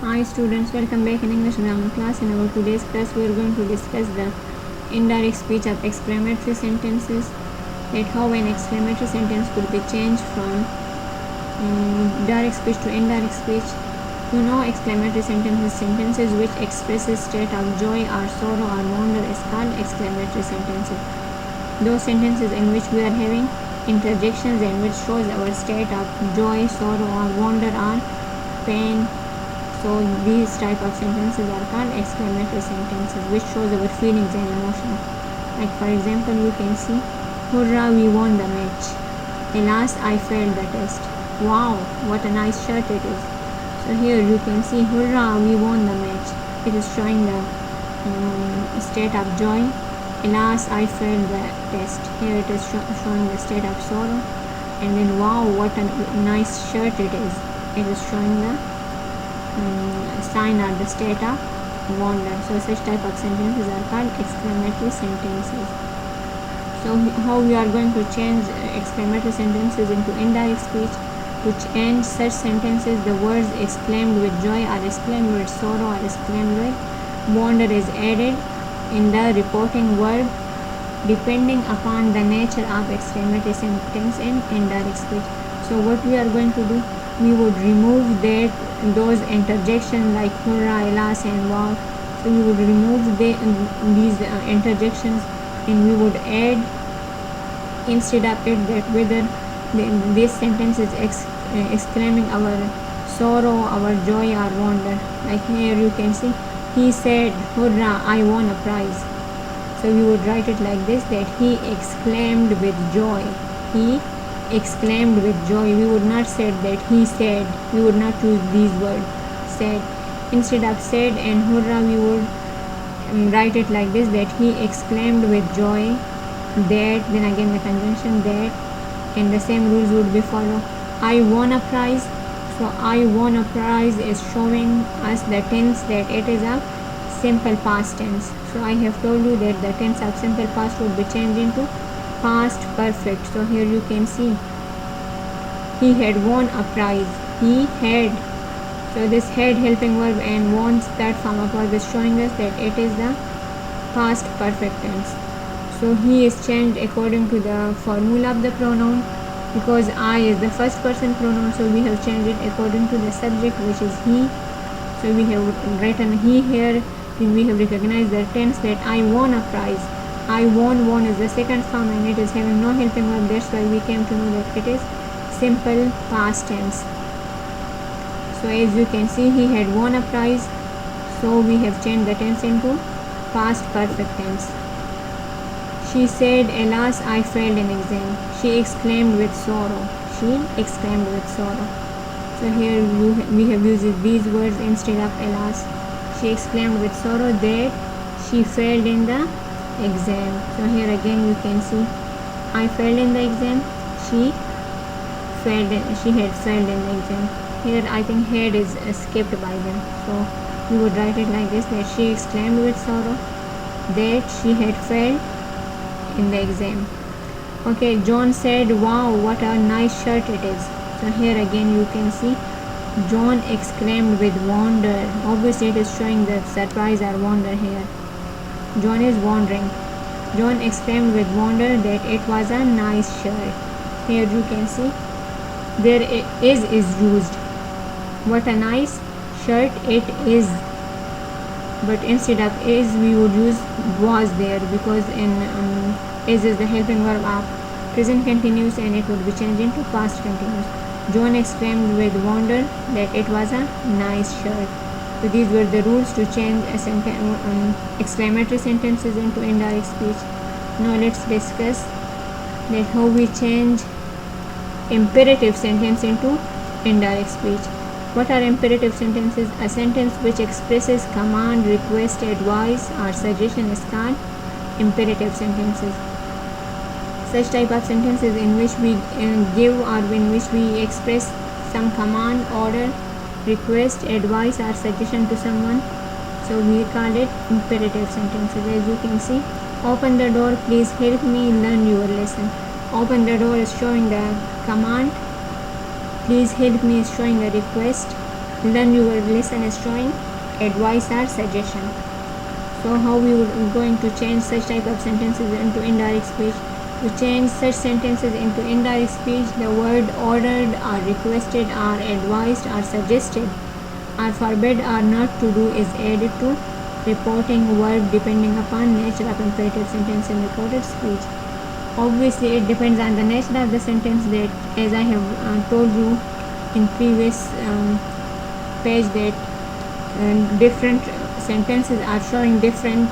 Hi students, welcome back in English grammar class. In our today's class, we are going to discuss the indirect speech of exclamatory sentences, that how an exclamatory sentence could be changed from direct speech to indirect speech. You know, exclamatory sentences which expresses state of joy or sorrow or wonder is called exclamatory sentences. Those sentences in which we are having interjections and which shows our state of joy, sorrow or wonder or pain. So these type of sentences are called exclamatory sentences which shows our feelings and emotions. Like for example, you can see, "Hurrah, we won the match. Alas, I failed the test. Wow, what a nice shirt it is." So here you can see, "Hurrah, we won the match." It is showing the state of joy. "Alas, I failed the test." Here it is showing the state of sorrow. And then, "Wow, what a nice shirt it is." It is showing the sign or the state of wonder. So such type of sentences are called exclamatory sentences. So how we are going to change exclamatory sentences into indirect speech? To change such sentences, the words exclaimed with joy or exclaimed with sorrow or exclaimed with wonder is added in the reporting verb depending upon the nature of exclamatory sentence in indirect speech. So what we are going to do? We would remove those interjections like hurrah, alas and wow. So we would remove these interjections and we would add instead of it that whether this sentence is exclaiming our sorrow, our joy or wonder. Like here you can see, "He said, hurrah, I won a prize." So we would write it like this, that he exclaimed with joy. He exclaimed with joy. We would not say that he said. We would not use these words, said. Instead of said and hurrah, we would write it like this, that he exclaimed with joy that, then again the conjunction that, and the same rules would be followed. I won a prize. So I won a prize is showing us the tense that it is a simple past tense. So I have told you that the tense of simple past would be changed into past perfect. So here you can see, he had won a prize. He had. So this had helping verb and wants that form of verb is showing us that it is the past perfect tense. So he is changed according to the formula of the pronoun, because I is the first person pronoun, so we have changed it according to the subject, which is he. So we have written he here. Then we have recognized the tense that I won a prize. I won is the second form and it is having no helping verb. That's why we came to know that it is simple past tense. So as you can see, he had won a prize. So we have changed the tense into past perfect tense. She said, alas, I failed an exam. She exclaimed with sorrow. She exclaimed with sorrow. So here we have used these words instead of alas. She exclaimed with sorrow that she failed in the exam. So here again you can see, I failed in the exam. She had failed in the exam. Here I think had is skipped by them. So we would write it like this, that she exclaimed with sorrow that she had failed in the exam. Okay, John said, wow, what a nice shirt it is. So here again you can see, John exclaimed with wonder. Obviously it is showing the surprise or wonder here. John is wondering. John exclaimed with wonder that it was a nice shirt. Here you can see, there is used. What a nice shirt it is. But instead of is, we would use was there, because in is the helping verb of present continuous and it would be changed into past continuous. John exclaimed with wonder that it was a nice shirt. So these were the rules to change exclamatory sentences into indirect speech. Now let's discuss that how we change imperative sentence into indirect speech. What are imperative sentences? A sentence which expresses command, request, advice or suggestion is called imperative sentences. Such type of sentences in which we give or in which we express some command, order, request, advice or suggestion to someone, so we call it imperative sentences. As you can see, open the door, please help me learn your lesson. Open the door is showing the command, please help me is showing the request, learn your lesson is showing advice or suggestion. So how we would going to change such type of sentences into indirect speech? To change such sentences into indirect speech, the word ordered or requested or advised or suggested or forbid or not to do is added to reporting verb depending upon nature of imperative sentence in reported speech. Obviously it depends on the nature of the sentence, that as I have told you in previous page, that different sentences are showing different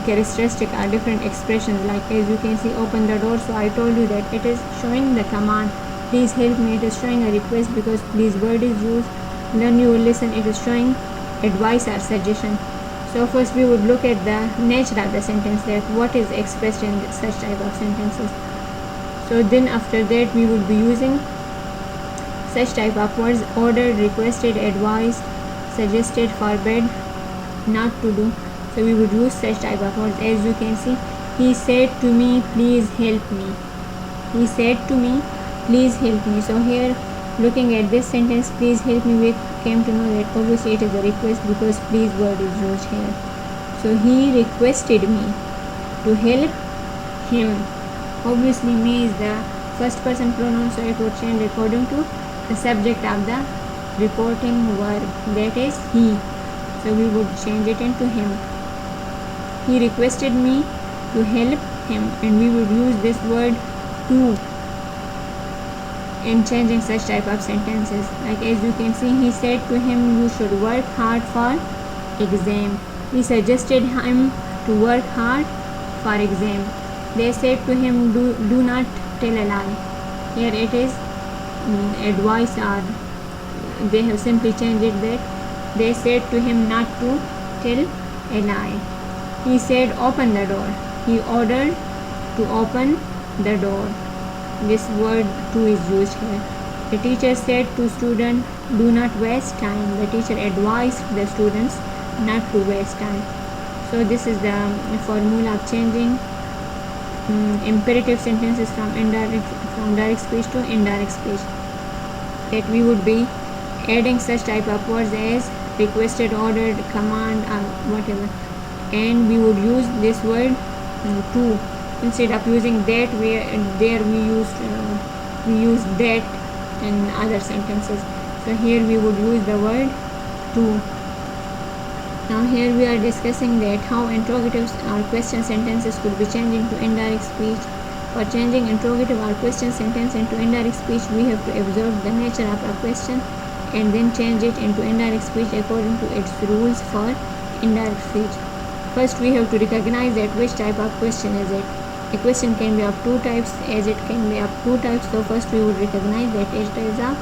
characteristic or different expressions. Like as you can see, open the door, so I told you that it is showing the command, please help me, it is showing a request because please word is used. Learn you will listen, it is showing advice or suggestion. So first we would look at the nature of the sentence, that what is expressed in such type of sentences. So then after that we would be using such type of words: ordered, requested, advised, suggested, forbid, not to do. So we would use such type of words. As you can see, he said to me, please help me. He said to me, please help me. So here, looking at this sentence, please help me, we came to know that obviously it is a request because please word is used here. So he requested me to help him. Obviously me is the first person pronoun, so it would change according to the subject of the reporting verb, that is he. So we would change it into him. He requested me to help him, and we would use this word to in changing such type of sentences. Like as you can see, he said to him, you should work hard for exam. He suggested him to work hard for exam. They said to him, do not tell a lie. Here it is advice, or they have simply changed it that they said to him not to tell a lie. He said open the door. He ordered to open the door. This word to is used here. The teacher said to students, do not waste time. The teacher advised the students not to waste time. So this is the formula of changing imperative sentences from direct speech to indirect speech. That we would be adding such type of words as requested, ordered, command, or whatever, and we would use this word to instead of using that. We use that in other sentences. So here we would use the word to. Now here we are discussing that how interrogatives or question sentences could be changed into indirect speech. For changing interrogative or question sentence into indirect speech, we have to observe the nature of a question and then change it into indirect speech according to its rules for indirect speech. First we have to recognize that which type of question is it. A question can be of two types, as it can be of two types. So first we would recognize that it is of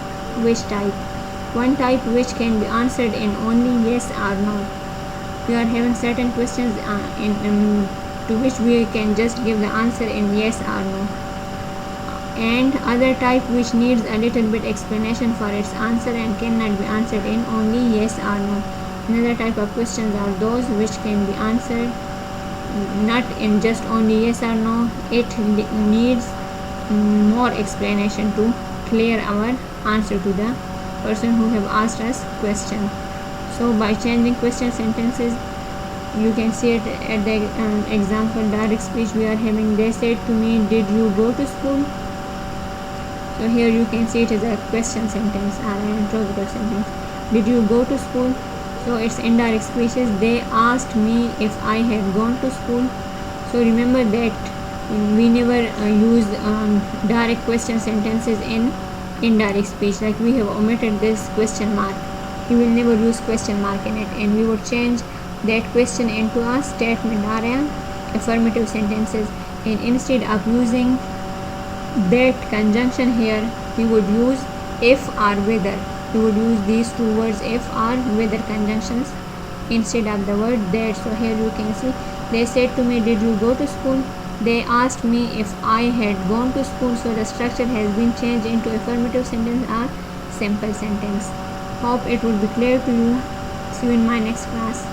which type. One type which can be answered in only yes or no. We are having certain questions to which we can just give the answer in yes or no, and other type which needs a little bit explanation for its answer and cannot be answered in only yes or no. Another type of questions are those which can be answered not in just only yes or no. It needs more explanation to clear our answer to the person who have asked us question. So by changing question sentences, you can see it at the example direct speech. We are having, they said to me, did you go to school? So here you can see it as a question sentence or an interrogative sentence. Did you go to school? So it's indirect speeches. They asked me if I had gone to school. So remember that we never use direct question sentences in indirect speech. Like we have omitted this question mark. We will never use question mark in it, and we would change that question into a statement or an affirmative sentences. And instead of using that conjunction here, we would use if or whether. We would use these two words, if or whether conjunctions, instead of the word that. So here you can see, they said to me, did you go to school? They asked me if I had gone to school. So the structure has been changed into affirmative sentence or simple sentence. Hope it would be clear to you. See you in my next class.